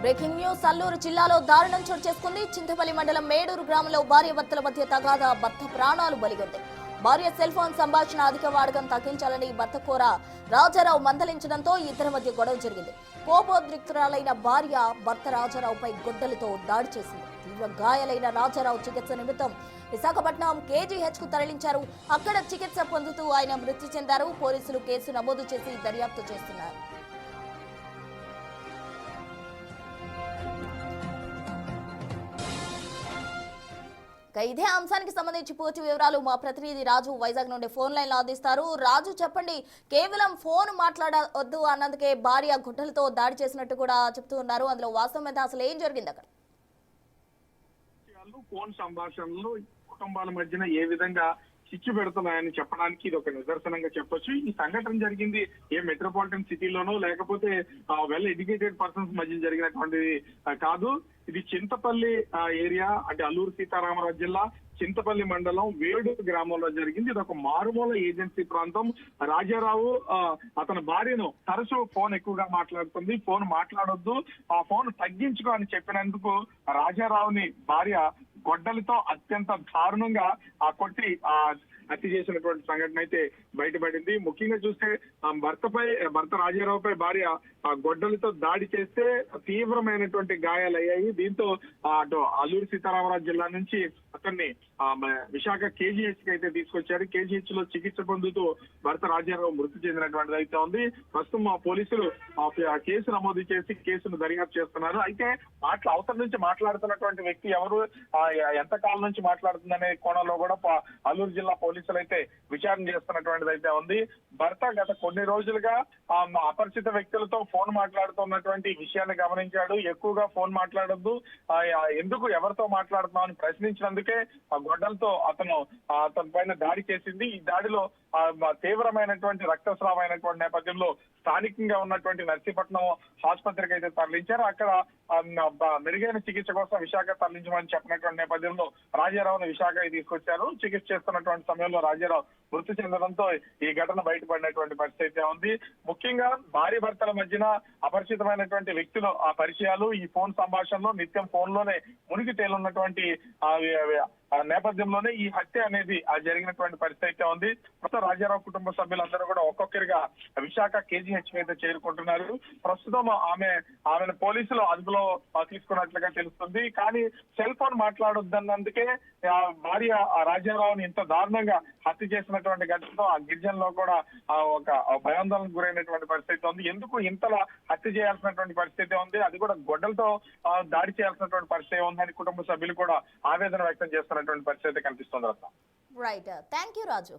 Breaking news Alluri జిల్లాలో దారుణం చోటు చేసుకుంది. చింతపల్లి మండలం మేడూరు గ్రామంలో భార్యాభర్తల మధ్య తగాదా, భర్త ప్రాణాలు బలిగొంది. భార్య సెల్ ఫోన్ సంభాషణ అధిక వాడకం తగ్గించాలని భర్త కోర రాజారావు మందలించడంతో ఇద్దరి మధ్య గొడవ జరిగింది. కోపోద్రిక్తురాలైన భార్య భర్త రాజారావుపై గొడ్డలితో దాడి చేసింది. తీవ్ర గాయాలైన రాజారావు చికిత్స నిమిత్తం విశాఖపట్నం కేజీహెచ్ కు తరలించారు. అక్కడ చికిత్స పొందుతూ ఆయన మృతి చెందారు. పోలీసులు కేసు నమోదు చేసి దర్యాప్తు చేస్తున్నారు. ఇదే అంశానికి సంబంధించి పూర్తి వివరాలు మా ప్రతినిధి రాజు వైజాగ్ నుండి ఫోన్ లైన్ లో అందిస్తారు. రాజు, చెప్పండి, కేవలం ఫోన్ మాట్లాడవద్దు అన్నందుకే భార్య గుడ్డలతో దాడి చేసినట్టు కూడా చెప్తూ ఉన్నారు. అందులో వాస్తవం ఎంత, అసలు ఏం జరిగింది అక్కడ? ఫోన్ సంభాషణలు కుటుంబాల మధ్యన ఏ విధంగా చిచ్చు పెడుతున్నాయని చెప్పడానికి ఇది ఒక నిదర్శనంగా చెప్పొచ్చు. ఈ సంఘటన జరిగింది ఏ మెట్రోపాలిటన్ సిటీలోనో లేకపోతే వెల్ ఎడ్యుకేటెడ్ పర్సన్స్ మధ్య జరిగినటువంటిది కాదు. ఇది చింతపల్లి ఏరియా, అంటే అల్లూరు సీతారామరాజు జిల్లా చింతపల్లి మండలం వేడూరు గ్రామంలో జరిగింది. ఇది ఒక మారుమూల ఏజెన్సీ ప్రాంతం. రాజారావు అతని భార్యను తరచూ ఫోన్ ఎక్కువగా మాట్లాడుతుంది, ఫోన్ మాట్లాడొద్దు, ఆ ఫోన్ తగ్గించుకో అని చెప్పినందుకు రాజారావుని భార్య గొడ్డలితో అత్యంత దారుణంగా కొట్టి హత్య చేసినటువంటి సంఘటన అయితే బయటపడింది. ముఖ్యంగా చూస్తే భర్త రాజారావుపై భార్య గొడ్డలితో దాడి చేస్తే తీవ్రమైనటువంటి గాయాలయ్యాయి. దీంతో అటు అల్లూరు సీతారామరాజు జిల్లా నుంచి అతన్ని విశాఖ కేజీహెచ్ కి అయితే తీసుకొచ్చారు. కేజీహెచ్ లో చికిత్స పొందుతూ భర్త రాజారావు మృతి చెందినటువంటిది అయితే ఉంది. ప్రస్తుతం పోలీసులు కేసు నమోదు చేసి కేసును దర్యాప్తు చేస్తున్నారు. అయితే అవతల నుంచి మాట్లాడుతున్నటువంటి వ్యక్తి ఎవరు, ఎంత కాలం నుంచి మాట్లాడుతుందనే కోణంలో కూడా అల్లూరు జిల్లా పోలీసులు అయితే విచారణ చేస్తున్నటువంటిది అయితే ఉంది. భర్త గత కొన్ని రోజులుగా అపరిచిత వ్యక్తులతో ఫోన్ మాట్లాడుతున్నటువంటి విషయాన్ని గమనించాడు. ఎక్కువగా ఫోన్ మాట్లాడొద్దు, ఎందుకు ఎవరితో మాట్లాడుతున్నావు అని ప్రశ్నించినందుకే గొడ్డలతో అతని పైన దాడి చేసింది. ఈ దాడిలో తీవ్రమైనటువంటి రక్తస్రావమైనటువంటి నేపథ్యంలో స్థానికంగా ఉన్నటువంటి నర్సీపట్నం ఆసుపత్రికి అయితే తరలించారు. అక్కడ మెరుగైన చికిత్స కోసం విశాఖ తరలించమని చెప్పినటువంటి నేపథ్యంలో రాజారావును విశాఖకి తీసుకొచ్చారు. చికిత్స చేస్తున్నటువంటి సమయంలో రాజారావు మృతి చెందడంతో ఈ ఘటన బయటపడినటువంటి పరిస్థితి ఉంది. ముఖ్యంగా భార్య భర్తల మధ్యన అపరిచితమైనటువంటి వ్యక్తులు పరిచయాలు, ఈ ఫోన్ సంభాషణలో నిత్యం ఫోన్ లోనే మునిగి తేలున్నటువంటి నేపథ్యంలోనే ఈ హత్య అనేది జరిగినటువంటి పరిస్థితి ఉంది. ప్రస్తుతం రాజారావు కుటుంబ సభ్యులందరూ కూడా ఒక్కొక్కరిగా విశాఖ కేజీహెచ్ మీద చేరుకుంటున్నారు. ప్రస్తుతం ఆమెను పోలీసులు అదుపులో తీసుకున్నట్లుగా తెలుస్తుంది. కానీ సెల్ ఫోన్ మాట్లాడొద్దన్నందుకే భార్య రాజారావుని ఇంత దారుణంగా హత్య చేసినటువంటి ఘటనతో ఆ గిరిజనలో కూడా ఒక భయాందోళనకు గురైనటువంటి పరిస్థితి ఉంది. ఎందుకు ఇంతలా హత్య చేయాల్సినటువంటి పరిస్థితి ఉంది, అది కూడా గొడ్డలతో దాడి చేయాల్సినటువంటి పరిస్థితి ఉందని కుటుంబ సభ్యులు కూడా ఆవేదన వ్యక్తం చేస్తున్నటువంటి పరిస్థితి కనిపిస్తుంది. Right, thank you Raju.